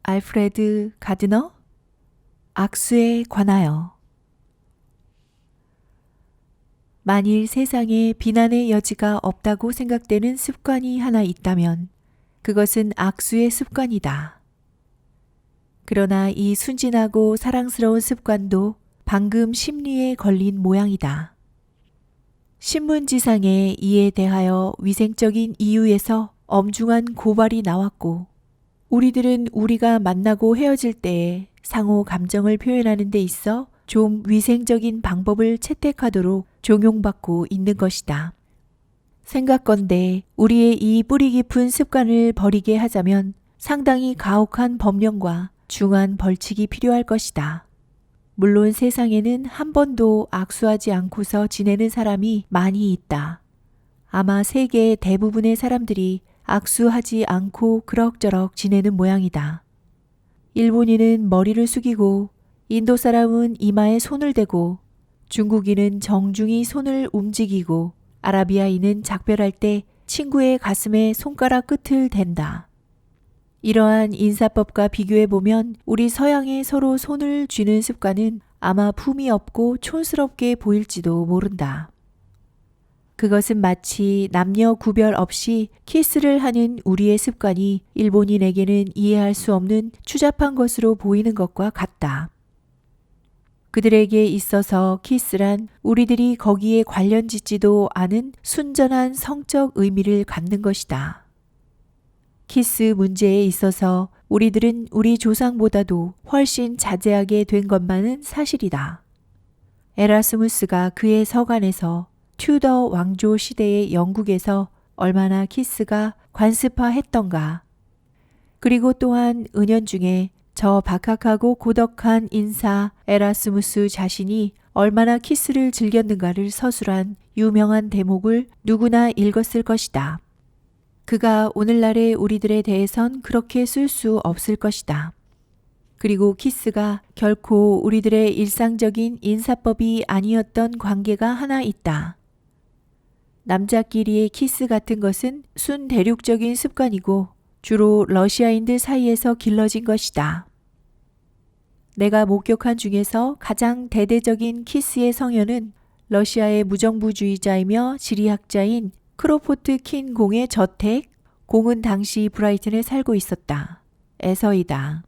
알프레드 가드너? 악수에 관하여. 만일 세상에 비난의 여지가 없다고 생각되는 습관이 하나 있다면 그것은 악수의 습관이다. 그러나 이 순진하고 사랑스러운 습관도 방금 심리에 걸린 모양이다. 신문지상에 이에 대하여 위생적인 이유에서 엄중한 고발이 나왔고, 우리들은 우리가 만나고 헤어질 때에 상호 감정을 표현하는 데 있어 좀 위생적인 방법을 채택하도록 종용받고 있는 것이다. 생각건대 우리의 이 뿌리 깊은 습관을 버리게 하자면 상당히 가혹한 법령과 중한 벌칙이 필요할 것이다. 물론 세상에는 한 번도 악수하지 않고서 지내는 사람이 많이 있다. 아마 세계의 대부분의 사람들이 악수하지 않고 그럭저럭 지내는 모양이다. 일본인은 머리를 숙이고, 인도 사람은 이마에 손을 대고, 중국인은 정중히 손을 움직이고, 아라비아인은 작별할 때 친구의 가슴에 손가락 끝을 댄다. 이러한 인사법과 비교해보면 우리 서양의 서로 손을 쥐는 습관은 아마 품이 없고 촌스럽게 보일지도 모른다. 그것은 마치 남녀 구별 없이 키스를 하는 우리의 습관이 일본인에게는 이해할 수 없는 추잡한 것으로 보이는 것과 같다. 그들에게 있어서 키스란 우리들이 거기에 관련 짓지도 않은 순전한 성적 의미를 갖는 것이다. 키스 문제에 있어서 우리들은 우리 조상보다도 훨씬 자제하게 된 것만은 사실이다. 에라스무스가 그의 서간에서 튜더 왕조 시대의 영국에서 얼마나 키스가 관습화했던가. 그리고 또한 은연중에 저 박학하고 고덕한 인사 에라스무스 자신이 얼마나 키스를 즐겼는가를 서술한 유명한 대목을 누구나 읽었을 것이다. 그가 오늘날의 우리들에 대해선 그렇게 쓸 수 없을 것이다. 그리고 키스가 결코 우리들의 일상적인 인사법이 아니었던 관계가 하나 있다. 남자끼리의 키스 같은 것은 순대륙적인 습관이고 주로 러시아인들 사이에서 길러진 것이다. 내가 목격한 중에서 가장 대대적인 키스의 성현은 러시아의 무정부주의자이며 지리학자인 크로포트킨 공의 저택, 공은 당시 브라이튼에 살고 있었다. 에서이다.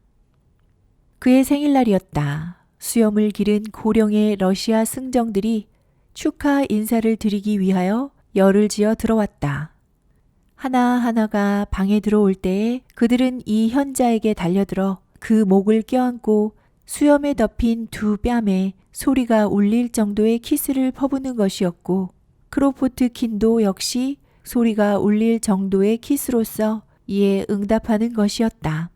그의 생일날이었다. 수염을 기른 고령의 러시아 승정들이 축하 인사를 드리기 위하여 열을 지어 들어왔다. 하나하나가 방에 들어올 때에 그들은 이 현자에게 달려들어 그 목을 껴안고 수염에 덮인 두 뺨에 소리가 울릴 정도의 키스를 퍼붓는 것이었고, 크로포트킨도 역시 소리가 울릴 정도의 키스로서 이에 응답하는 것이었다.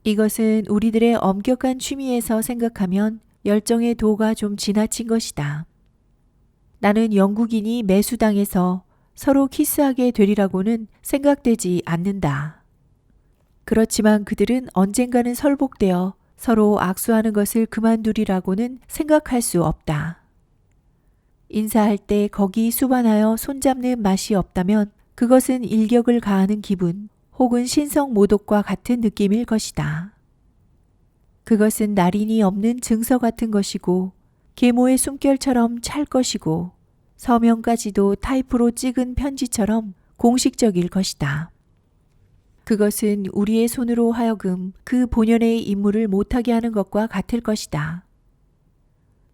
이것은 우리들의 엄격한 취미에서 생각하면 열정의 도가 좀 지나친 것이다. 나는 영국인이 매수당해서 서로 키스하게 되리라고는 생각되지 않는다. 그렇지만 그들은 언젠가는 설복되어 서로 악수하는 것을 그만두리라고는 생각할 수 없다. 인사할 때 거기 수반하여 손잡는 맛이 없다면 그것은 일격을 가하는 기분 혹은 신성모독과 같은 느낌일 것이다. 그것은 날인이 없는 증서 같은 것이고 계모의 숨결처럼 찰 것이고 서명까지도 타이프로 찍은 편지처럼 공식적일 것이다. 그것은 우리의 손으로 하여금 그 본연의 임무를 못하게 하는 것과 같을 것이다.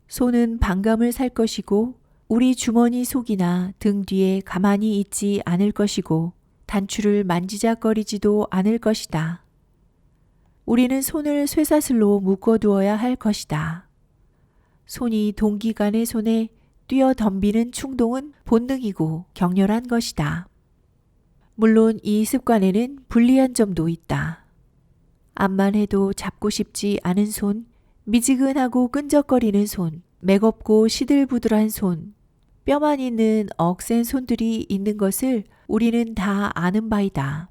손은 반감을 살 것이고 우리 주머니 속이나 등 뒤에 가만히 있지 않을 것이고 단추를 만지작거리지도 않을 것이다. 우리는 손을 쇠사슬로 묶어두어야 할 것이다. 손이 동기간의 손에 뛰어덤비는 충동은 본능이고 격렬한 것이다. 물론 이 습관에는 불리한 점도 있다. 암만 해도 잡고 싶지 않은 손, 미지근하고 끈적거리는 손, 매겁고 시들부들한 손, 뼈만 있는 억센 손들이 있는 것을 우리는 다 아는 바이다.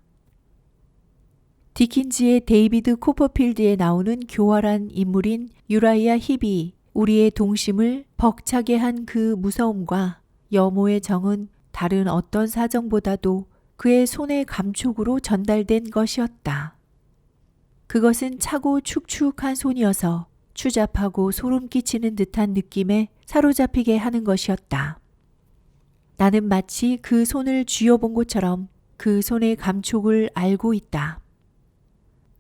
디킨즈의 데이비드 코퍼필드에 나오는 교활한 인물인 유라이아 힙이 우리의 동심을 벅차게 한 그 무서움과 여모의 정은 다른 어떤 사정보다도 그의 손의 감촉으로 전달된 것이었다. 그것은 차고 축축한 손이어서 추잡하고 소름 끼치는 듯한 느낌에 사로잡히게 하는 것이었다. 나는 마치 그 손을 쥐어본 것처럼 그 손의 감촉을 알고 있다.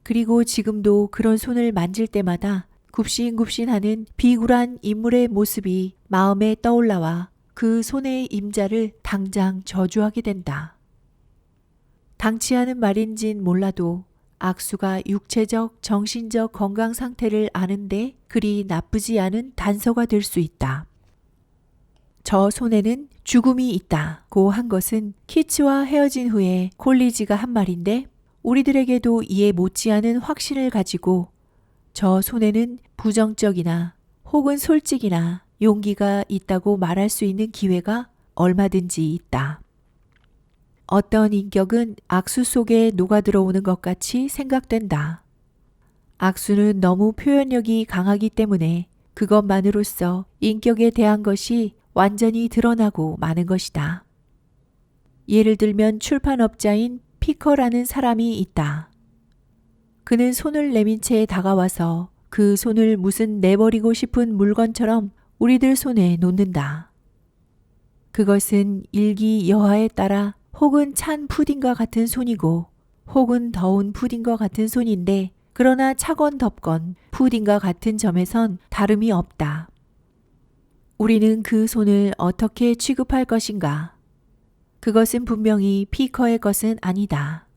그리고 지금도 그런 손을 만질 때마다 굽신굽신하는 비굴한 인물의 모습이 마음에 떠올라와 그 손의 임자를 당장 저주하게 된다. 당치 않은 말인진 몰라도 악수가 육체적, 정신적 건강 상태를 아는데 그리 나쁘지 않은 단서가 될 수 있다. 저 손에는 죽음이 있다고 한 것은 키츠와 헤어진 후에 콜리지가 한 말인데 우리들에게도 이에 못지않은 확신을 가지고 저 손에는 부정적이나 혹은 솔직이나 용기가 있다고 말할 수 있는 기회가 얼마든지 있다. 어떤 인격은 악수 속에 녹아들어오는 것 같이 생각된다. 악수는 너무 표현력이 강하기 때문에 그것만으로써 인격에 대한 것이 완전히 드러나고 마는 것이다. 예를 들면 출판업자인 피커라는 사람이 있다. 그는 손을 내민 채 다가와서 그 손을 무슨 내버리고 싶은 물건처럼 우리들 손에 놓는다. 그것은 일기 여하에 따라 혹은 찬 푸딩과 같은 손이고 혹은 더운 푸딩과 같은 손인데 그러나 차건 덥건 푸딩과 같은 점에선 다름이 없다. 우리는 그 손을 어떻게 취급할 것인가? 그것은 분명히 피커의 것은 아니다.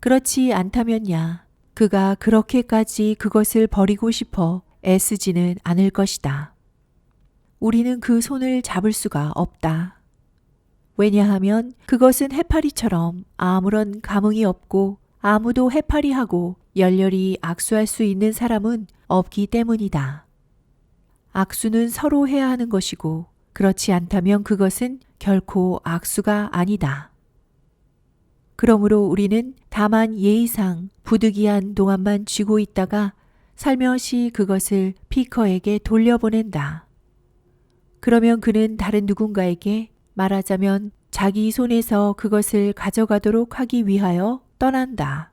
그렇지 않다면야 그가 그렇게까지 그것을 버리고 싶어 애쓰지는 않을 것이다. 우리는 그 손을 잡을 수가 없다. 왜냐하면 그것은 해파리처럼 아무런 감흥이 없고 아무도 해파리하고 열렬히 악수할 수 있는 사람은 없기 때문이다. 악수는 서로 해야 하는 것이고 그렇지 않다면 그것은 결코 악수가 아니다. 그러므로 우리는 다만 예의상 부득이한 동안만 쥐고 있다가 살며시 그것을 피커에게 돌려보낸다. 그러면 그는 다른 누군가에게 말하자면 자기 손에서 그것을 가져가도록 하기 위하여 떠난다.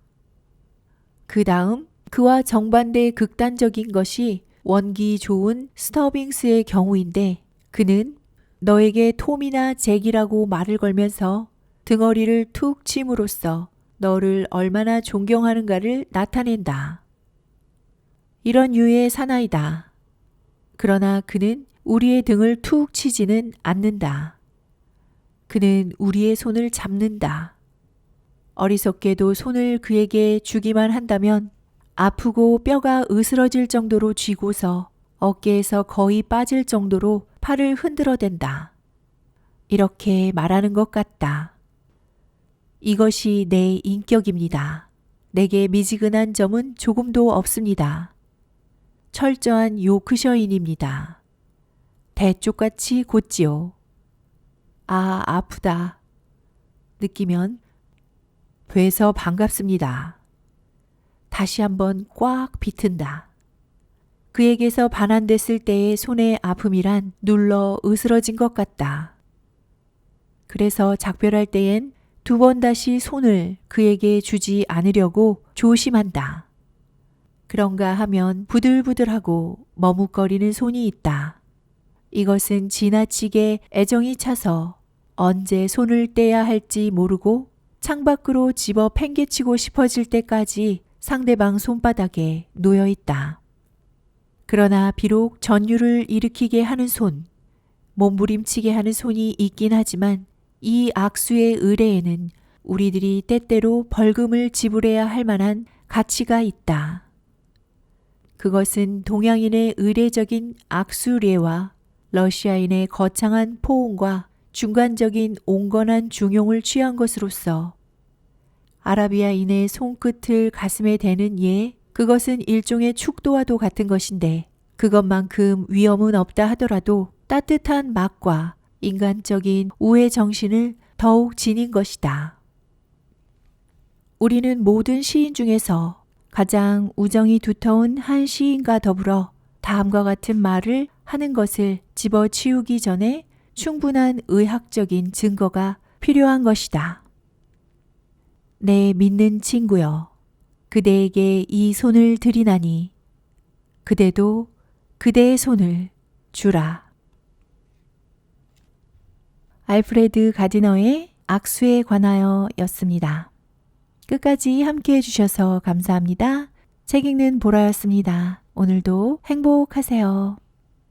그 다음 그와 정반대 극단적인 것이 원기 좋은 스터빙스의 경우인데 그는 너에게 톰이나 잭이라고 말을 걸면서 등어리를 툭 침으로써 너를 얼마나 존경하는가를 나타낸다. 이런 유의 사나이다. 그러나 그는 우리의 등을 툭 치지는 않는다. 그는 우리의 손을 잡는다. 어리석게도 손을 그에게 주기만 한다면 아프고 뼈가 으스러질 정도로 쥐고서 어깨에서 거의 빠질 정도로 팔을 흔들어댄다. 이렇게 말하는 것 같다. 이것이 내 인격입니다. 내게 미지근한 점은 조금도 없습니다. 철저한 요크셔인입니다. 대쪽같이 곧지요. 아, 아프다. 느끼면 돼서 반갑습니다. 다시 한번 꽉 비튼다. 그에게서 반환됐을 때의 손의 아픔이란 눌러 으스러진 것 같다. 그래서 작별할 때엔 두 번 다시 손을 그에게 주지 않으려고 조심한다. 그런가 하면 부들부들하고 머뭇거리는 손이 있다. 이것은 지나치게 애정이 차서 언제 손을 떼야 할지 모르고 창밖으로 집어 팽개치고 싶어질 때까지 상대방 손바닥에 놓여 있다. 그러나 비록 전율을 일으키게 하는 손, 몸부림치게 하는 손이 있긴 하지만 이 악수의 의뢰에는 우리들이 때때로 벌금을 지불해야 할 만한 가치가 있다. 그것은 동양인의 의례적인 악수례와 러시아인의 거창한 포옹과 중간적인 온건한 중용을 취한 것으로서 아라비아인의 손끝을 가슴에 대는 예, 그것은 일종의 축도와도 같은 것인데 그것만큼 위험은 없다 하더라도 따뜻한 막과 인간적인 우애 정신을 더욱 지닌 것이다. 우리는 모든 시인 중에서 가장 우정이 두터운 한 시인과 더불어 다음과 같은 말을 하는 것을 집어치우기 전에 충분한 의학적인 증거가 필요한 것이다. 내 믿는 친구여, 그대에게 이 손을 드리나니 그대도 그대의 손을 주라. 알프레드 가디너의 악수에 관하여 였습니다. 끝까지 함께 해주셔서 감사합니다. 책 읽는 보라였습니다. 오늘도 행복하세요.